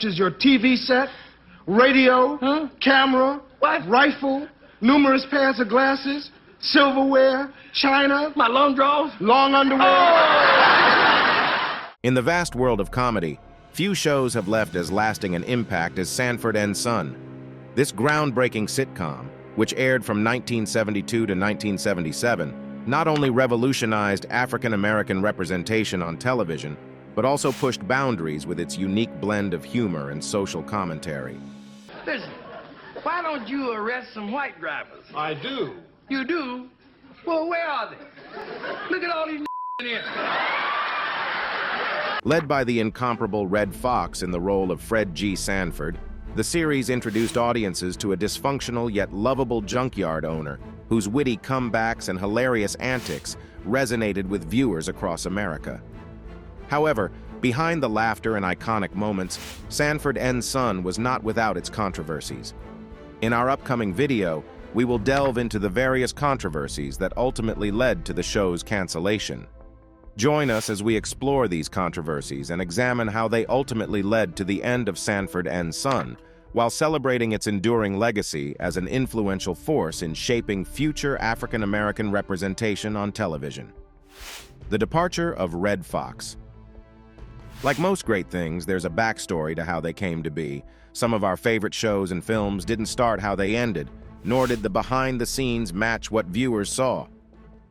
such as your TV set, radio, camera, rifle, numerous pairs of glasses, silverware, china, my long drawers, long underwear. In the vast world of comedy, few shows have left as lasting an impact as Sanford and Son. This groundbreaking sitcom, which aired from 1972 to 1977, not only revolutionized African-American representation on television, but also pushed boundaries with its unique blend of humor and social commentary. Listen, why don't you arrest some white drivers? I do. You do? Well, where are they? Look at all these in here. Led by the incomparable Red Foxx in the role of Fred G. Sanford, the series introduced audiences to a dysfunctional yet lovable junkyard owner whose witty comebacks and hilarious antics resonated with viewers across America. However, behind the laughter and iconic moments, Sanford and Son was not without its controversies. In our upcoming video, we will delve into the various controversies that ultimately led to the show's cancellation. Join us as we explore these controversies and examine how they ultimately led to the end of Sanford and Son, while celebrating its enduring legacy as an influential force in shaping future African-American representation on television. The departure of Red Foxx. Like most great things, there's a backstory to how they came to be. Some of our favorite shows and films didn't start how they ended, nor did the behind-the-scenes match what viewers saw.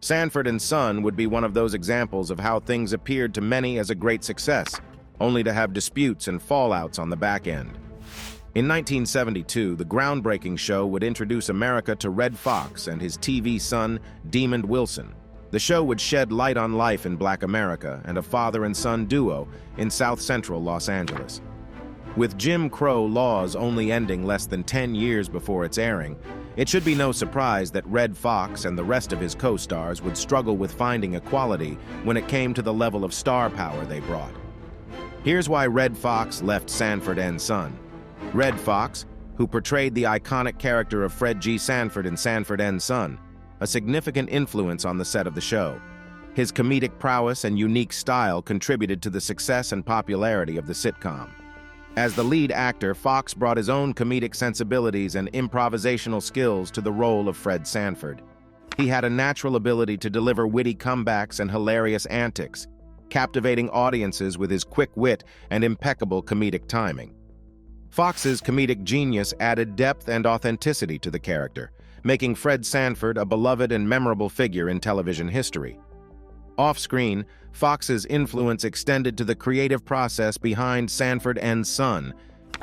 Sanford and Son would be one of those examples of how things appeared to many as a great success, only to have disputes and fallouts on the back end. In 1972, the groundbreaking show would introduce America to Red Foxx and his TV son, Demond Wilson. The show would shed light on life in Black America and a father and son duo in South Central Los Angeles. With Jim Crow laws only ending less than 10 years before its airing, it should be no surprise that Red Foxx and the rest of his co-stars would struggle with finding equality when it came to the level of star power they brought. Here's why Red Foxx left Sanford and Son. Red Foxx, who portrayed the iconic character of Fred G. Sanford in Sanford and Son, a significant influence on the set of the show. His comedic prowess and unique style contributed to the success and popularity of the sitcom. As the lead actor, Foxx brought his own comedic sensibilities and improvisational skills to the role of Fred Sanford. He had a natural ability to deliver witty comebacks and hilarious antics, captivating audiences with his quick wit and impeccable comedic timing. Foxx's comedic genius added depth and authenticity to the character, making Fred Sanford a beloved and memorable figure in television history. Off-screen, Foxx's influence extended to the creative process behind Sanford and Son.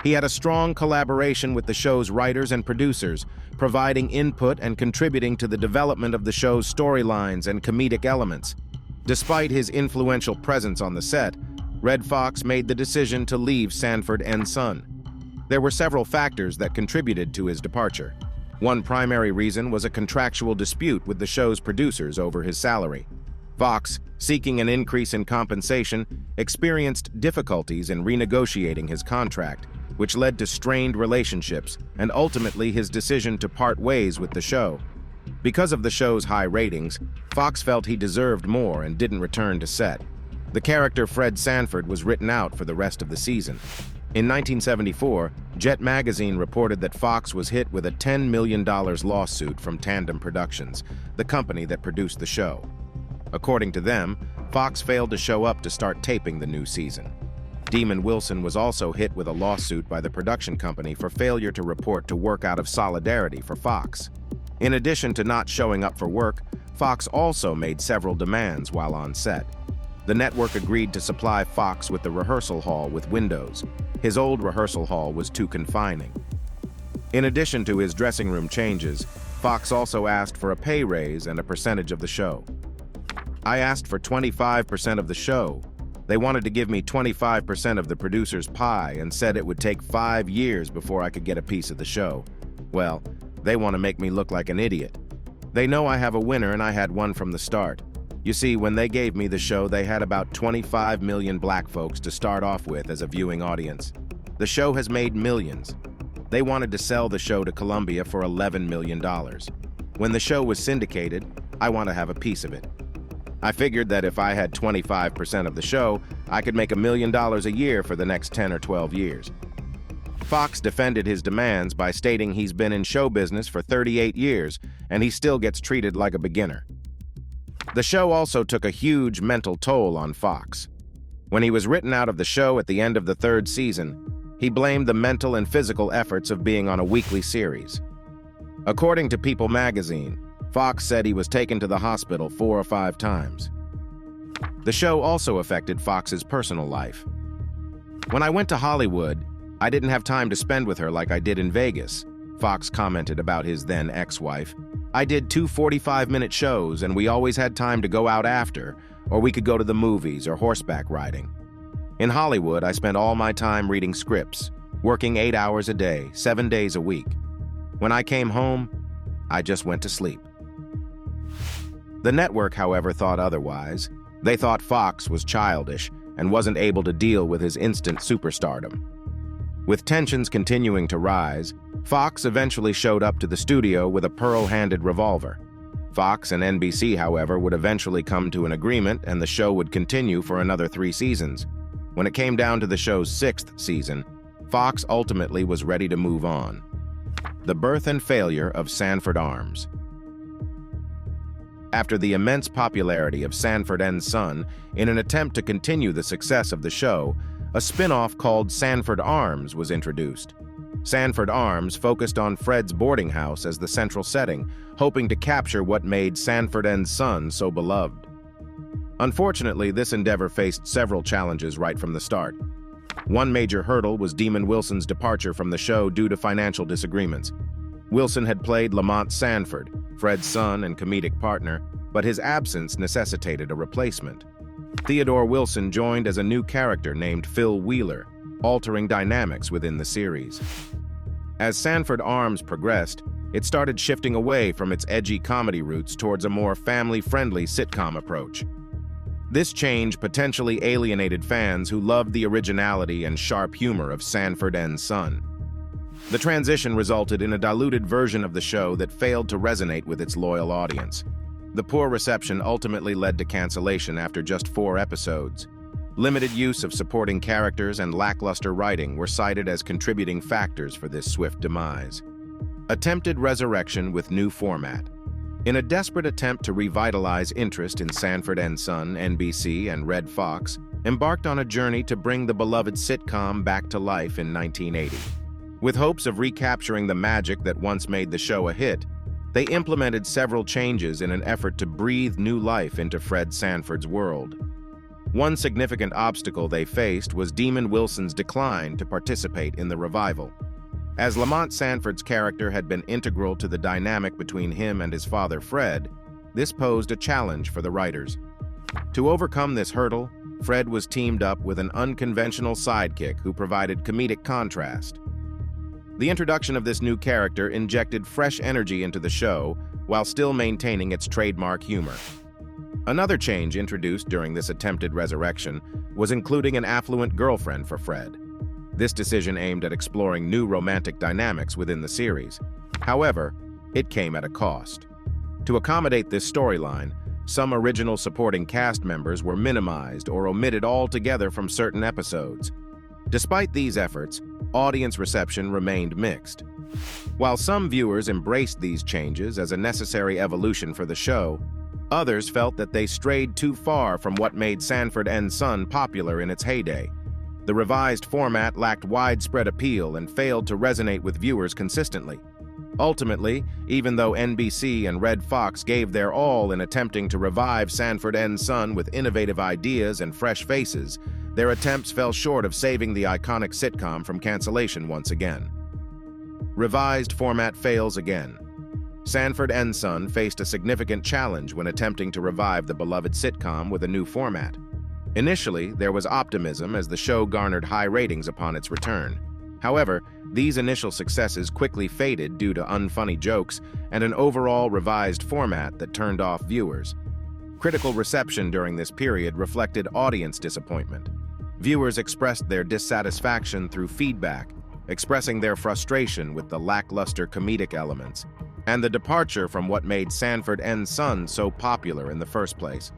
He had a strong collaboration with the show's writers and producers, providing input and contributing to the development of the show's storylines and comedic elements. Despite his influential presence on the set, Red Foxx made the decision to leave Sanford and Son. There were several factors that contributed to his departure. One primary reason was a contractual dispute with the show's producers over his salary. Foxx, seeking an increase in compensation, experienced difficulties in renegotiating his contract, which led to strained relationships and ultimately his decision to part ways with the show. Because of the show's high ratings, Foxx felt he deserved more and didn't return to set. The character Fred Sanford was written out for the rest of the season. In 1974, Jet magazine reported that Foxx was hit with a $10 million lawsuit from Tandem Productions, the company that produced the show. According to them, Foxx failed to show up to start taping the new season. Demond Wilson was also hit with a lawsuit by the production company for failure to report to work out of solidarity for Foxx. In addition to not showing up for work, Foxx also made several demands while on set. The network agreed to supply Foxx with the rehearsal hall with windows. His old rehearsal hall was too confining. In addition to his dressing room changes, Foxx also asked for a pay raise and a percentage of the show. I asked for 25% of the show. They wanted to give me 25% of the producer's pie and said it would take 5 years before I could get a piece of the show. Well, they want to make me look like an idiot. They know I have a winner and I had one from the start. You see, when they gave me the show, they had about 25 million black folks to start off with as a viewing audience. The show has made millions. They wanted to sell the show to Columbia for $11 million. When the show was syndicated, I want to have a piece of it. I figured that if I had 25% of the show, I could make $1 million a year for the next 10 or 12 years. Foxx defended his demands by stating he's been in show business for 38 years and he still gets treated like a beginner. The show also took a huge mental toll on Foxx. When he was written out of the show at the end of the third season, he blamed the mental and physical efforts of being on a weekly series. According to People magazine, Foxx said he was taken to the hospital 4 or 5 times. The show also affected Foxx's personal life. "When I went to Hollywood, I didn't have time to spend with her like I did in Vegas," Foxx commented about his then ex-wife. "I did 2 45-minute shows and we always had time to go out after, or we could go to the movies or horseback riding. In Hollywood, I spent all my time reading scripts, working 8 hours a day, 7 days a week. When I came home, I just went to sleep." The network, however, thought otherwise. They thought Foxx was childish and wasn't able to deal with his instant superstardom. With tensions continuing to rise, Foxx eventually showed up to the studio with a pearl-handed revolver. Fox and NBC, however, would eventually come to an agreement and the show would continue for another 3 seasons. When it came down to the show's 6th season, Foxx ultimately was ready to move on. The birth and failure of Sanford Arms. After the immense popularity of Sanford and Son, in an attempt to continue the success of the show, a spin-off called Sanford Arms was introduced. Sanford Arms focused on Fred's boarding house as the central setting, hoping to capture what made Sanford and Son so beloved. Unfortunately, this endeavor faced several challenges right from the start. One major hurdle was Demon Wilson's departure from the show due to financial disagreements. Wilson had played Lamont Sanford, Fred's son and comedic partner, but his absence necessitated a replacement. Theodore Wilson joined as a new character named Phil Wheeler, altering dynamics within the series. As Sanford Arms progressed, it started shifting away from its edgy comedy roots towards a more family-friendly sitcom approach. This change potentially alienated fans who loved the originality and sharp humor of Sanford and Son. The transition resulted in a diluted version of the show that failed to resonate with its loyal audience. The poor reception ultimately led to cancellation after just 4 episodes. Limited use of supporting characters and lackluster writing were cited as contributing factors for this swift demise. Attempted resurrection with new format. In a desperate attempt to revitalize interest in Sanford and Son, NBC and Red Fox embarked on a journey to bring the beloved sitcom back to life in 1980. With hopes of recapturing the magic that once made the show a hit, they implemented several changes in an effort to breathe new life into Fred Sanford's world. One significant obstacle they faced was Demon Wilson's decline to participate in the revival. As Lamont Sanford's character had been integral to the dynamic between him and his father Fred, this posed a challenge for the writers. To overcome this hurdle, Fred was teamed up with an unconventional sidekick who provided comedic contrast. The introduction of this new character injected fresh energy into the show while still maintaining its trademark humor. Another change introduced during this attempted resurrection was including an affluent girlfriend for Fred. This decision aimed at exploring new romantic dynamics within the series. However, it came at a cost. To accommodate this storyline, some original supporting cast members were minimized or omitted altogether from certain episodes. Despite these efforts, audience reception remained mixed. While some viewers embraced these changes as a necessary evolution for the show, others felt that they strayed too far from what made Sanford and Son popular in its heyday. The revised format lacked widespread appeal and failed to resonate with viewers consistently. Ultimately, even though NBC and Red Fox gave their all in attempting to revive Sanford and Son with innovative ideas and fresh faces, their attempts fell short of saving the iconic sitcom from cancellation once again. Revised format fails again. Sanford and Son faced a significant challenge when attempting to revive the beloved sitcom with a new format. Initially, there was optimism as the show garnered high ratings upon its return. However, these initial successes quickly faded due to unfunny jokes and an overall revised format that turned off viewers. Critical reception during this period reflected audience disappointment. Viewers expressed their dissatisfaction through feedback, expressing their frustration with the lackluster comedic elements, and the departure from what made Sanford and Son so popular in the first place.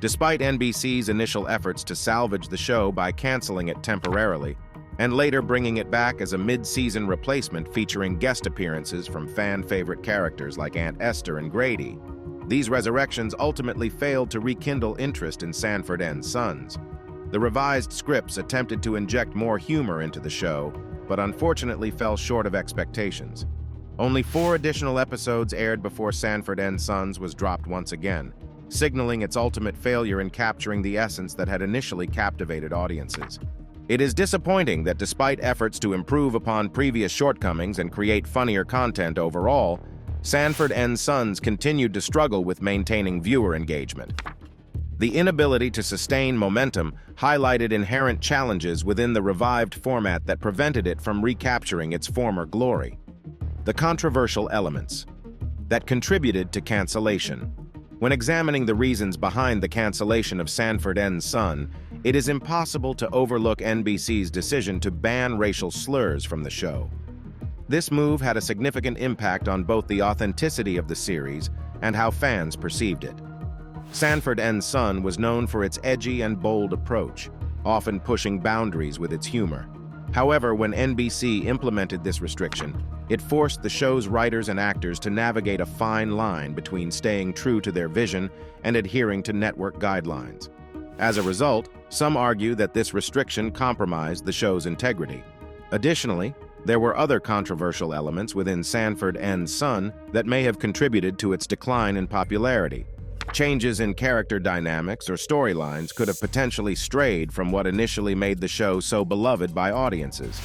Despite NBC's initial efforts to salvage the show by canceling it temporarily, and later bringing it back as a mid-season replacement featuring guest appearances from fan-favorite characters like Aunt Esther and Grady. These resurrections ultimately failed to rekindle interest in Sanford and Sons. The revised scripts attempted to inject more humor into the show, but unfortunately fell short of expectations. Only 4 additional episodes aired before Sanford and Sons was dropped once again, signaling its ultimate failure in capturing the essence that had initially captivated audiences. It is disappointing that despite efforts to improve upon previous shortcomings and create funnier content overall, Sanford and Sons continued to struggle with maintaining viewer engagement. The inability to sustain momentum highlighted inherent challenges within the revived format that prevented it from recapturing its former glory. The controversial elements that contributed to cancellation. When examining the reasons behind the cancellation of Sanford and Son, it is impossible to overlook NBC's decision to ban racial slurs from the show. This move had a significant impact on both the authenticity of the series and how fans perceived it. Sanford and Son was known for its edgy and bold approach, often pushing boundaries with its humor. However, when NBC implemented this restriction, it forced the show's writers and actors to navigate a fine line between staying true to their vision and adhering to network guidelines. As a result, some argue that this restriction compromised the show's integrity. Additionally, there were other controversial elements within Sanford and Son that may have contributed to its decline in popularity. Changes in character dynamics or storylines could have potentially strayed from what initially made the show so beloved by audiences.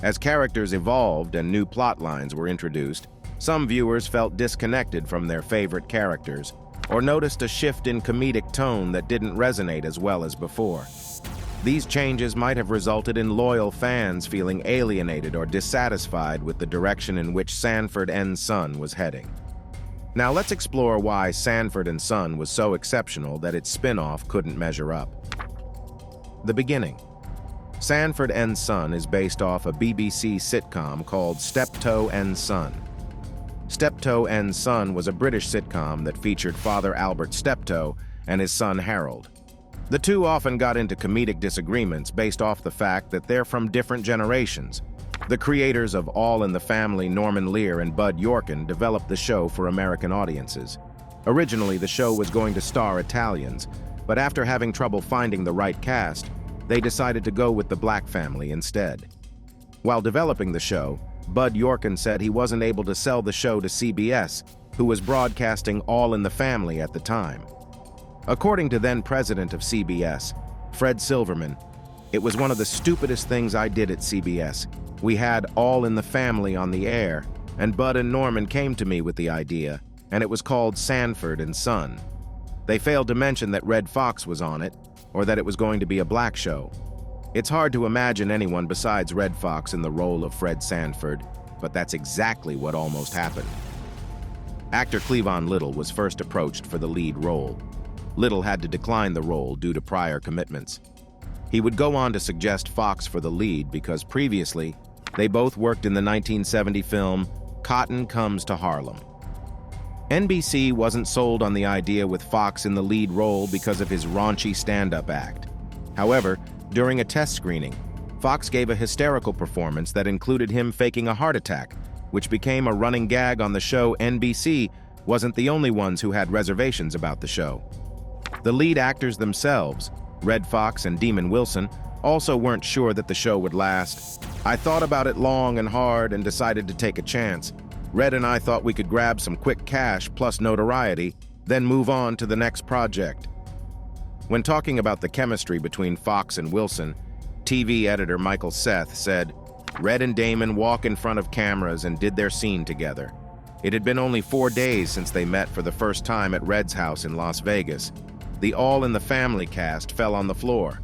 As characters evolved and new plot lines were introduced, some viewers felt disconnected from their favorite characters or noticed a shift in comedic tone that didn't resonate as well as before. These changes might have resulted in loyal fans feeling alienated or dissatisfied with the direction in which Sanford and Son was heading. Now let's explore why Sanford and Son was so exceptional that its spin-off couldn't measure up. The beginning. Sanford and Son is based off a BBC sitcom called Steptoe and Son. Steptoe and Son was a British sitcom that featured Father Albert Steptoe and his son Harold. The two often got into comedic disagreements based off the fact that they're from different generations. The creators of All in the Family, Norman Lear and Bud Yorkin, developed the show for American audiences. Originally, the show was going to star Italians, but after having trouble finding the right cast, they decided to go with the black family instead. While developing the show, Bud Yorkin said he wasn't able to sell the show to CBS, who was broadcasting All in the Family at the time. According to then-president of CBS, Fred Silverman, "It was one of the stupidest things I did at CBS. We had All in the Family on the air, and Bud and Norman came to me with the idea, and it was called Sanford and Son. They failed to mention that Red Foxx was on it, or that it was going to be a black show. It's hard to imagine anyone besides Red Foxx in the role of Fred Sanford, but that's exactly what almost happened." Actor Cleavon Little was first approached for the lead role. Little had to decline the role due to prior commitments. He would go on to suggest Foxx for the lead because previously, they both worked in the 1970 film Cotton Comes to Harlem. NBC wasn't sold on the idea with Foxx in the lead role because of his raunchy stand-up act. However, during a test screening, Foxx gave a hysterical performance that included him faking a heart attack, which became a running gag on the show. NBC wasn't the only ones who had reservations about the show. The lead actors themselves, Red Foxx and Demon Wilson, also weren't sure that the show would last. "I thought about it long and hard and decided to take a chance. Red and I thought we could grab some quick cash plus notoriety, then move on to the next project." When talking about the chemistry between Foxx and Wilson, TV editor Michael Seth said, "Red and Damon walk in front of cameras and did their scene together. It had been only 4 days since they met for the first time at Red's house in Las Vegas. The All in the Family cast fell on the floor.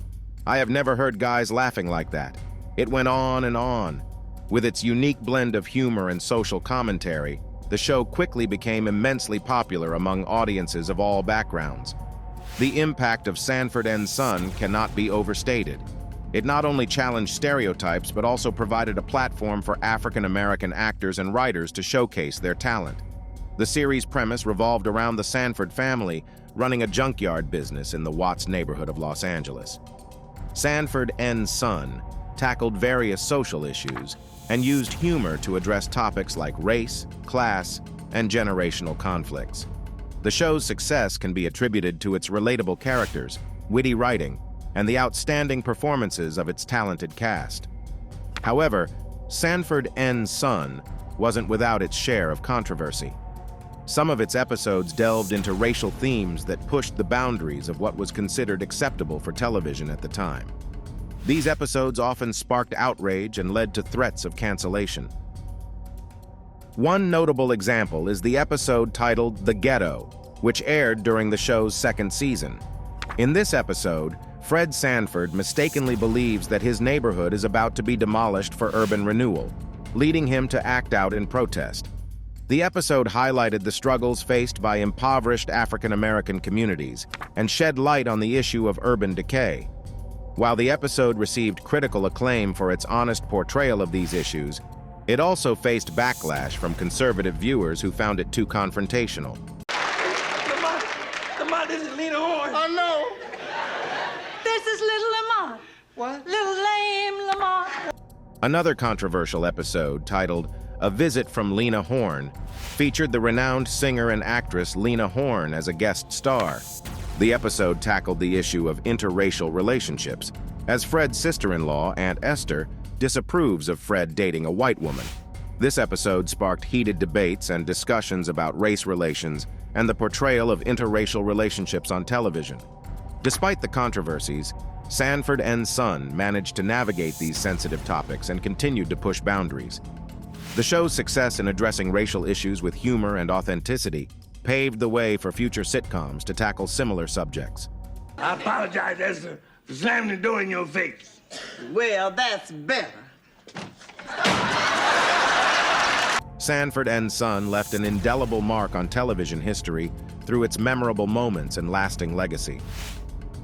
I have never heard guys laughing like that. It went on and on. With its unique blend of humor and social commentary, the show quickly became immensely popular among audiences of all backgrounds. The impact of Sanford and Son cannot be overstated. It not only challenged stereotypes but also provided a platform for African American actors and writers to showcase their talent. The series' premise revolved around the Sanford family running a junkyard business in the Watts neighborhood of Los Angeles. Sanford and Son tackled various social issues, and used humor to address topics like race, class, and generational conflicts. The show's success can be attributed to its relatable characters, witty writing, and the outstanding performances of its talented cast. However, Sanford N's Son wasn't without its share of controversy. Some of its episodes delved into racial themes that pushed the boundaries of what was considered acceptable for television at the time. These episodes often sparked outrage and led to threats of cancellation. One notable example is the episode titled The Ghetto, which aired during the show's second season. In this episode, Fred Sanford mistakenly believes that his neighborhood is about to be demolished for urban renewal, leading him to act out in protest. The episode highlighted the struggles faced by impoverished African-American communities and shed light on the issue of urban decay. While the episode received critical acclaim for its honest portrayal of these issues, it also faced backlash from conservative viewers who found it too confrontational. Lamont, this is Lena Horne. I know. This is little Lamont. What? Little lame Lamont. Another controversial episode, titled A Visit from Lena Horne, featured the renowned singer and actress Lena Horne as a guest star. The episode tackled the issue of interracial relationships, as Fred's sister-in-law, Aunt Esther, disapproves of Fred dating a white woman. This episode sparked heated debates and discussions about race relations and the portrayal of interracial relationships on television. Despite the controversies, Sanford N's Son managed to navigate these sensitive topics and continued to push boundaries. The show's success in addressing racial issues with humor and authenticity paved the way for future sitcoms to tackle similar subjects. I apologize, Esther, for slamming the door in your face. Well, that's better. Sanford N's Son left an indelible mark on television history through its memorable moments and lasting legacy.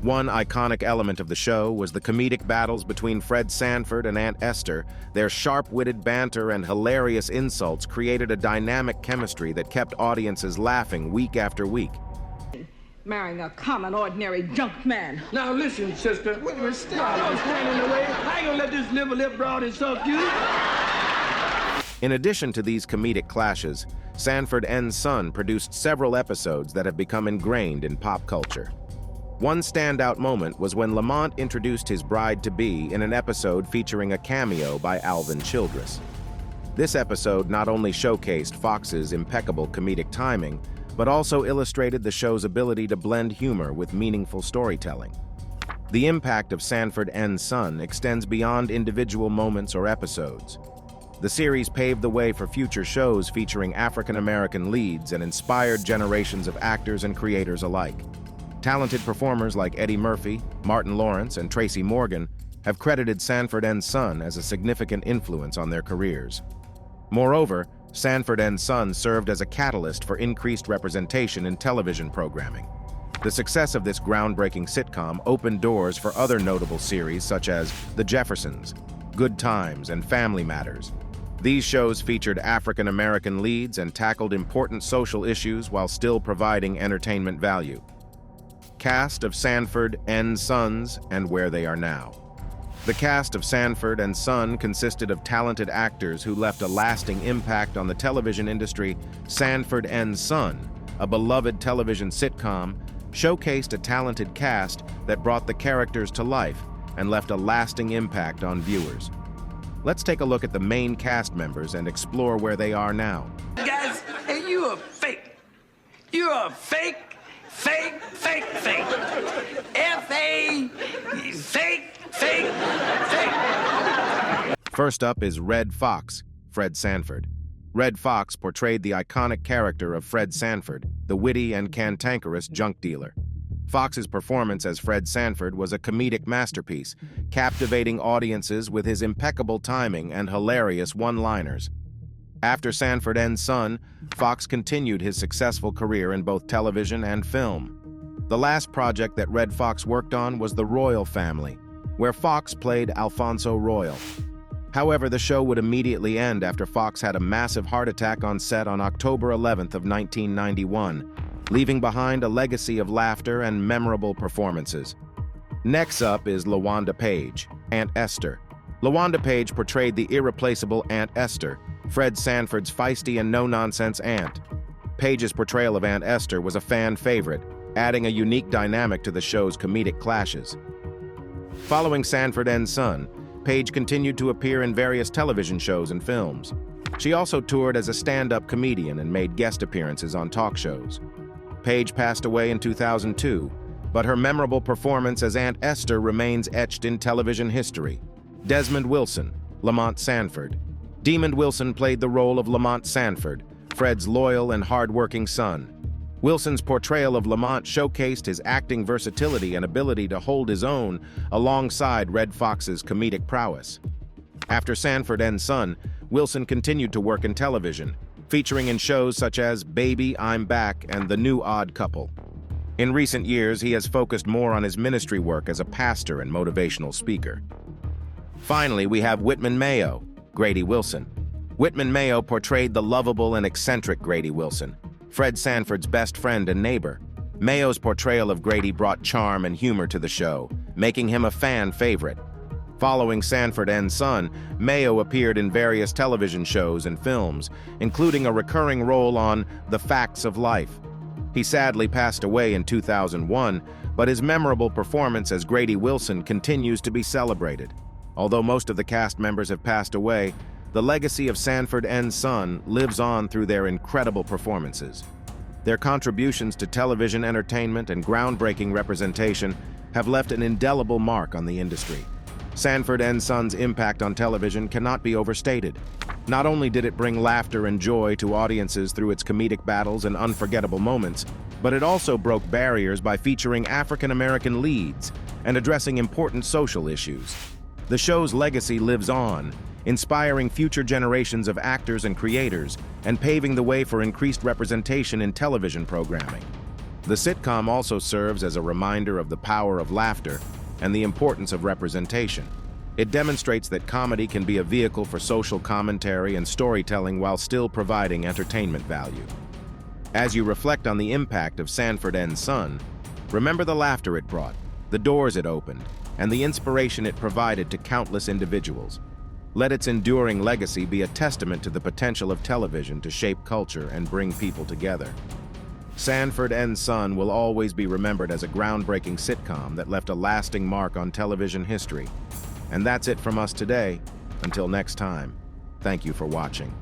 One iconic element of the show was the comedic battles between Fred Sanford and Aunt Esther. Their sharp-witted banter and hilarious insults created a dynamic chemistry that kept audiences laughing week after week. Marrying a common, ordinary junk man. Now listen, sister. Wait a minute, stop. Don't stand in the way. I ain't gonna let this liver-lip broad insult you. In addition to these comedic clashes, Sanford N's Son produced several episodes that have become ingrained in pop culture. One standout moment was when Lamont introduced his bride-to-be in an episode featuring a cameo by Alvin Childress. This episode not only showcased Foxx's impeccable comedic timing, but also illustrated the show's ability to blend humor with meaningful storytelling. The impact of Sanford N's Son extends beyond individual moments or episodes. The series paved the way for future shows featuring African-American leads and inspired generations of actors and creators alike. Talented performers like Eddie Murphy, Martin Lawrence, and Tracy Morgan have credited Sanford N's Son as a significant influence on their careers. Moreover, Sanford N's Son served as a catalyst for increased representation in television programming. The success of this groundbreaking sitcom opened doors for other notable series such as The Jeffersons, Good Times, and Family Matters. These shows featured African-American leads and tackled important social issues while still providing entertainment value. Cast of Sanford N's Sons and Where They Are Now. The cast of Sanford and Son consisted of talented actors who left a lasting impact on the television industry. Sanford N's Son, a beloved television sitcom, showcased a talented cast that brought the characters to life and left a lasting impact on viewers. Let's take a look at the main cast members and explore where they are now. Guys, hey, you a fake. You're a fake. Fake. F-A, fake. First up is Red Foxx, Fred Sanford. Red Foxx portrayed the iconic character of Fred Sanford, the witty and cantankerous junk dealer. Foxx's performance as Fred Sanford was a comedic masterpiece, captivating audiences with his impeccable timing and hilarious one-liners. After Sanford N's Son, Foxx continued his successful career in both television and film. The last project that Red Foxx worked on was The Royal Family, where Foxx played Alfonso Royal. However, the show would immediately end after Foxx had a massive heart attack on set on October 11th of 1991, leaving behind a legacy of laughter and memorable performances. Next up is LaWanda Page, Aunt Esther, LaWanda Page portrayed the irreplaceable Aunt Esther, Fred Sanford's feisty and no-nonsense aunt. Page's portrayal of Aunt Esther was a fan favorite, adding a unique dynamic to the show's comedic clashes. Following Sanford and Son, Page continued to appear in various television shows and films. She also toured as a stand-up comedian and made guest appearances on talk shows. Page passed away in 2002, but her memorable performance as Aunt Esther remains etched in television history. Desmond Wilson, Lamont Sanford. Demond Wilson played the role of Lamont Sanford, Fred's loyal and hard-working son. Wilson's portrayal of Lamont showcased his acting versatility and ability to hold his own alongside Red Fox's comedic prowess. After Sanford and Son, Wilson continued to work in television, featuring in shows such as Baby, I'm Back and The New Odd Couple. In recent years, he has focused more on his ministry work as a pastor and motivational speaker. Finally, we have Whitman Mayo, Grady Wilson. Whitman Mayo portrayed the lovable and eccentric Grady Wilson, Fred Sanford's best friend and neighbor. Mayo's portrayal of Grady brought charm and humor to the show, making him a fan favorite. Following Sanford and Son, Mayo appeared in various television shows and films, including a recurring role on The Facts of Life. He sadly passed away in 2001, but his memorable performance as Grady Wilson continues to be celebrated. Although most of the cast members have passed away, the legacy of Sanford and Son lives on through their incredible performances. Their contributions to television entertainment and groundbreaking representation have left an indelible mark on the industry. Sanford and Son's impact on television cannot be overstated. Not only did it bring laughter and joy to audiences through its comedic battles and unforgettable moments, but it also broke barriers by featuring African-American leads and addressing important social issues. The show's legacy lives on, inspiring future generations of actors and creators, and paving the way for increased representation in television programming. The sitcom also serves as a reminder of the power of laughter and the importance of representation. It demonstrates that comedy can be a vehicle for social commentary and storytelling while still providing entertainment value. As you reflect on the impact of Sanford and Son, remember the laughter it brought, the doors it opened, and the inspiration it provided to countless individuals. Let its enduring legacy be a testament to the potential of television to shape culture and bring people together. Sanford and Son will always be remembered as a groundbreaking sitcom that left a lasting mark on television history. And that's it from us today. Until next time, thank you for watching.